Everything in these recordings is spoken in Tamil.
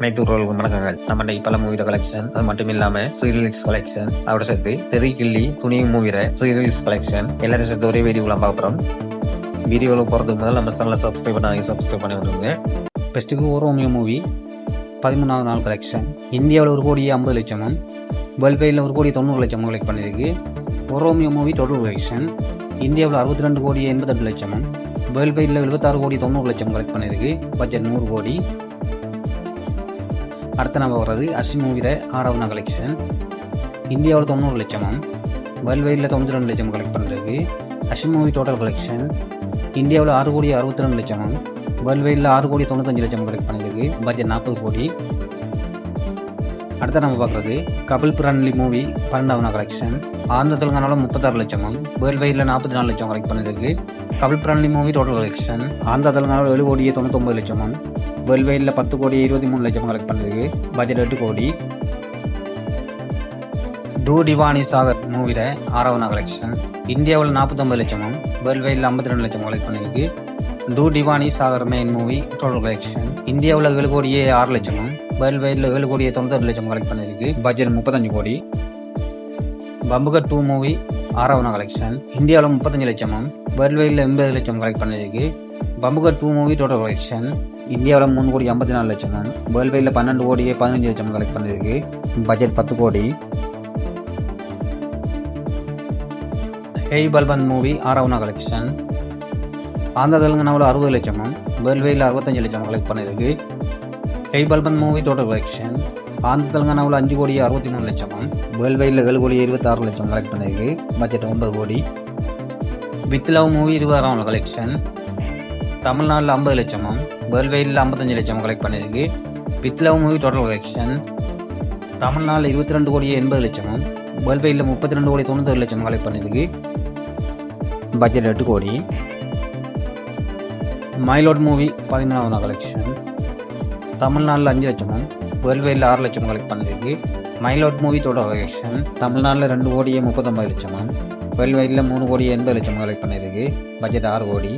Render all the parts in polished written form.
அனைத்து உறவுகளுக்கும் வணக்கங்கள். நம்ம பல மூவியோட கலெக்ஷன், அது மட்டும் இல்லாம ஃப்ரீ ரிலீஸ் கலெக்ஷன், அதோட சேர்த்து தெரி கிள்ளி துணியும் மூவியோட ஃப்ரீ ரிலீஸ் கலெக்ஷன் எல்லாரும் சேர்த்து ஒரே வீடியோலாம் பார்க்குறோம். வீடியோவில் போகிறதுக்கு முதல்ல நம்ம சேனலை சப்ஸ்கிரைப் பண்ணி விடுங்க. பெஸ்ட்டுக்கு ரோமியோ மூவி 13வது நாள் கலெக்ஷன் இந்தியாவில் 1,50,00,000, வேர்ல்ட் வைடில் 1,90,00,000 கலெக்ட் பண்ணியிருக்கு. ரோமியோ மூவி டோட்டல் கலெக்ஷன் இந்தியாவில் 62,88,00,000, வேர்ல்ட் வைடில் 76,90,00,000 கலெக்ட் பண்ணியிருக்கு. பட்ஜெட் 100 கோடி. அடுத்த நம்ம வர்றது அசி மூவியில் 6வது நாள் கலெக்ஷன் இந்தியாவில் 90,00,000, வேர்ல்ட் வைடில் 92,00,000 கலெக்ட் பண்ணிருக்கு. அசி மூவி டோட்டல் கலெக்ஷன் இந்தியாவில் 6,62,00,000, வேர்ல்ட் வைடில் 6,95,00,000 கலெக்ட் பண்ணியிருக்கு. பட்ஜெட் 40 கோடி. அடுத்த நம்ம பார்க்குறது கபில் பிரான்லி மூவி 12வது நாள் கலெக்ஷன் ஆந்திர தெலுங்கானாவில் 36,00,000, வேர்ல்ட் வைடில் 44,00,000 கலெக்ட் பண்ணியிருக்கு. கபில் பிரான்லி மூவி டோட்டல் கலெக்ஷன் ஆந்திர தெலுங்கானாவில் 7,99,00,000, வேர்ல்ட் வைடில் 10,23,00,000 கலெக்ட் பண்ணியிருக்கு. பட்ஜெட் 8 கோடி. டூ டிவானி சாகர் மூவியில் 6வது நாள் கலெக்ஷன் இந்தியாவில் 49,00,000, வேர்ல்ட் வைடில் 52,00,000 கலெக்ட் பண்ணியிருக்கு. டூ டிவானி சாகர் மெயின் மூவி டோட்டல் கலெக்ஷன் இந்தியாவில் 7,06,00,000, வேர்ல்ட் வைடில் 7,92,00,000 கலெக்ட் பண்ணியிருக்கு. பட்ஜெட் 35 கோடி. பம்புகர் 2 மூவி 6வது நாள் கலெக்ஷன் இந்தியாவில் 35,00,000, வேர்ல்ட் வைடில் 80,00,000 கலெக்ட் பண்ணியிருக்கு. பம்புகர் 2 மூவி டோட்டல் கலெக்ஷன் இந்தியாவில் 3,54,00,000, வேர்ல்ட் வைடில் 12,15,00,000 கலெக்ட் பண்ணியிருக்கு. பட்ஜெட் 10 கோடி. ஹேய் பல்பந்த் மூவி 6வது நாள் கலெக்ஷன் ஆந்திர தெலுங்கானாவில் 60,00,000, வேர்ல்ட் வைடில் 65,00,000 கலெக்ட் பண்ணியிருக்கு. ஹேய் பல்பந்த் மூவி டோட்டல் கலெக்ஷன் ஆந்திர தெலுங்கானாவில் 5,63,00,000, வேர்ல்ட் வைடில் 7,26,00,000 கலெக்ட் பண்ணியிருக்கு. பட்ஜெட் 9 கோடி. வித் லவ் மூவி 20வது நாள் கலெக்ஷன் தமிழ்நாட்டில் 50,00,000, வேர்ல்ட் வைடில் 55,00,000 கலெக்ட் பண்ணியிருக்கு. With love movie total collection தமிழ்நாட்டில் 22,80,00,000, வேர்ல்ட் வைடில் 32,97,00,000 கலெக்ட் பண்ணியிருக்கு. பட்ஜெட் 8 கோடி. மைலோட் மூவி 13வது நாள் கலெக்ஷன் தமிழ்நாட்டில் 5,00,000, வேர்ல்ட் வைடில் 6,00,000 கலெக்ட் பண்ணியிருக்கு. மைலோட் மூவி டோட்டல் கலெக்ஷன் தமிழ்நாட்டில் 2,39,00,000, வேர்ல்ட் வைடில் 3,80,00,000 கலெக்ட் பண்ணியிருக்கு. பட்ஜெட் 6 கோடி.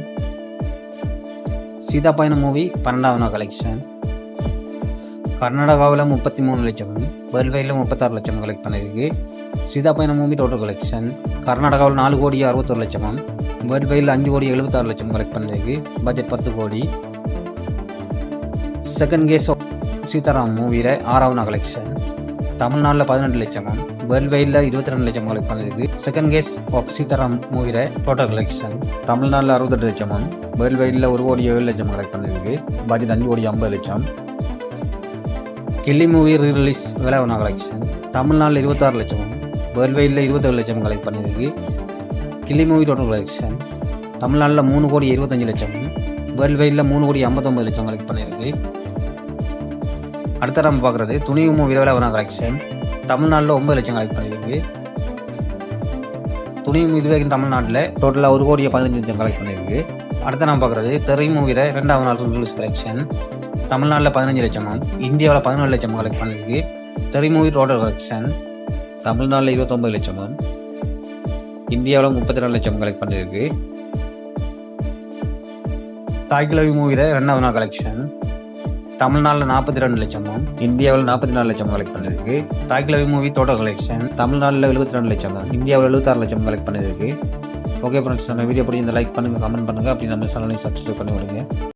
சீதா பயணம் மூவி 12வது நாள் கலெக்ஷன் கர்நாடகாவில் 33,00,000, வேர்ல்ட் வைடில் 36,00,000 கலெக்ட் பண்ணியிருக்கு. சீதா பயணம் மூவி டோட்டல் கலெக்ஷன் கர்நாடகாவில் 4,61,00,000, வேர்ல்ட் வைடில் 5,76,00,000 கலெக்ட் பண்ணியிருக்கு. பட்ஜெட் 10 கோடி. செகண்ட் கேஸ் ஆஃப் சீதாராம் மூவியில் 6வது நாள் கலெக்ஷன் தமிழ்நாட்டில் 18,00,000, வேர்ல்ட் வைடில் 22,00,000 கலெக்ட் பண்ணியிருக்கு. செகண்ட் கேஸ் ஆஃப் சீதாராம் மூவியில் டோட்டல் கலெக்ஷன் தமிழ்நாட்டில் 68,00,000, வேர்ல்ட் வைடில் 1,07,00,000 கலெக்ட் பண்ணியிருக்கு. பட்ஜெட் 5,50,00,000. கில்லி மூவி ரீரிலீஸ் 7வது நாள் கலெக்ஷன் தமிழ்நாட்டில் 26,00,000, வேர்ல்ட் வைடில் 27,00,000 கலெக்ட் பண்ணியிருக்கு. கில்லி மூவி டோட்டல் கலெக்ஷன் தமிழ்நாட்டில் 3,25,00,000, வேர்ல்ட் வைடில் 3,59,00,000 கலெக்ட் பண்ணியிருக்கு. அடுத்த நம்ம பார்க்குறது துணிவு மூவி 7வது நாள் கலெக்ஷன் தமிழ்நாட்டில் 9,00,000 கலெக்ட் பண்ணியிருக்கு. துணிவு இது வரைக்கும் தமிழ்நாட்டில் டோட்டலாக 1,15,00,000 கலெக்ட் பண்ணியிருக்கு. அடுத்த நம்ம பார்க்குறது தெரி மூவியில் 2வது நாள் ரிலீஸ் கலெக்ஷன் தமிழ்நாட்டில் 15,00,000, இந்தியாவில் 14,00,000 கலெக்ட் பண்ணியிருக்கு. தெரி மூவி டோட்டல் கலெக்ஷன் தமிழ்நாட்டில் 29,00,000, இந்தியாவில் 32,00,000 கலெக்ட் பண்ணியிருக்கு. தாய்கிழவி மூவியில் 2வது நாள் கலெக்ஷன் தமிழ்நாட்டில் 42,00,000, இந்தியாவில் 44,00,000 கலெக்ட் பண்ணியிருக்கு. தாய்கிழவி மூவி டோட்டல் கலெக்ஷன் தமிழ்நாட்டில் 72,00,000, இந்தியாவில் 76,00,000 கலெக்ட் பண்ணியிருக்கு. ஓகே ஃப்ரெண்ட்ஸ், நம்ம வீடியோ பிடிச்சி இந்த லைக் பண்ணுங்கள், கமெண்ட் பண்ணுங்கள், அப்படி நம்ம சேனலை சப்ஸ்கிரைப் பண்ணி விடுங்க.